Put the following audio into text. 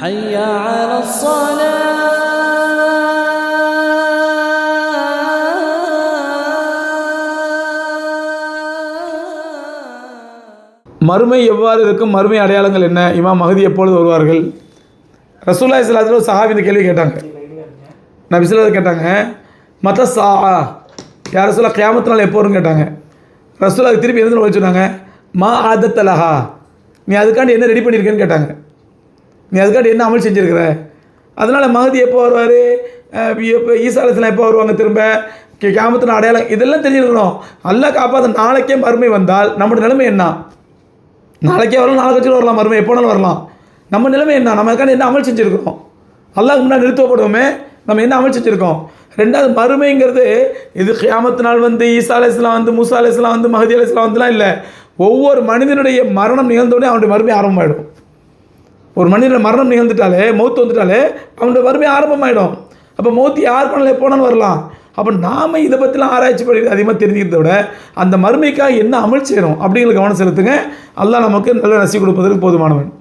حي على الصلاة. மறுமை எவ்வாறு இருக்கும், மறுமை அடையாளங்கள் என்ன, இமாம் மஹதி எப்பொழுது வருவார்கள்? ரசூலுல்லாஹி ஸல்லல்லாஹு அலைஹி வஸல்லம் சஹாபி இந்த கேள்வி கேட்டாங்க. நபி ஸல்லல்லாஹு அலைஹி கேட்டாங்க, மத ஸாஆ, யா ரசூலல்லாஹ் கியாமத் நாள் எப்போ வரும்னு கேட்டாங்க. ரசூலுல்லாஹ் திருப்பி என்ன சொன்னாங்க? மா ஆதத்தலஹா, நீ அதுக்காண்டி என்ன ரெடி பண்ணியிருக்கேன்னு கேட்டாங்க. நீ அதுக்காண்டி என்ன அமல் செஞ்சுருக்கிற? அதனால் மஹதி எப்போ வருவார், இப்போ ஈசா அலைஹிஸ்ஸலாம் எப்போ வருவாங்க, திரும்ப கியாமத்தின் அடையாளம், இதெல்லாம் தெரிஞ்சுருக்கணும். அல்லாஹ் காப்பாற்ற நாளைக்கே மறுமை வந்தால் நம்முடைய நிலைமை என்ன? நாளைக்கே வரலாம், நாளைக்கு வச்சு வரலாம், மறுமை எப்போனாலும் வரலாம். நம்ம நிலைமை என்ன? நம்ம அதுக்காண்டி என்ன அமல் செஞ்சுருக்கோம்? அல்லாஹ்க்கு முன்னாடி நிறுத்தப்படுவோமே, நம்ம என்ன அமல் செஞ்சுருக்கோம்? ரெண்டாவது, மறுமைங்கிறது இது கியாமத்து நாள் வந்து ஈசா அலைஹிஸ்ஸலாம் வந்து மூசா அலைஹிஸ்ஸலாம் வந்து மஹதி அலைஹிஸ்ஸலாம் வந்துலாம் இல்லை. ஒவ்வொரு மனிதனுடைய மரணம் நிகழ்ந்தோடனே அவனுடைய மறுமை ஆரம்பமாயிடும். ஒரு மனிதனுடைய மரணம் நிகழ்ந்துட்டாலே, மௌத்து வந்துட்டாலே அவனுடைய மறுமை ஆரம்பமாயிடும். அப்போ மௌத்து யார் பண்ணல எப்போனாலும் வரலாம். அப்போ நாம் இதை பற்றிலாம் ஆராய்ச்சி பண்ணி அதிகமாக தெரிஞ்சுக்கிறத விட அந்த மறுமைக்காக என்ன அமல் செய்யணும் அப்படிங்கிற கவனம் செலுத்துங்க. அல்லாஹ் நமக்கு நல்ல நசீப் கொடுப்பதற்கு போதுமானவன்.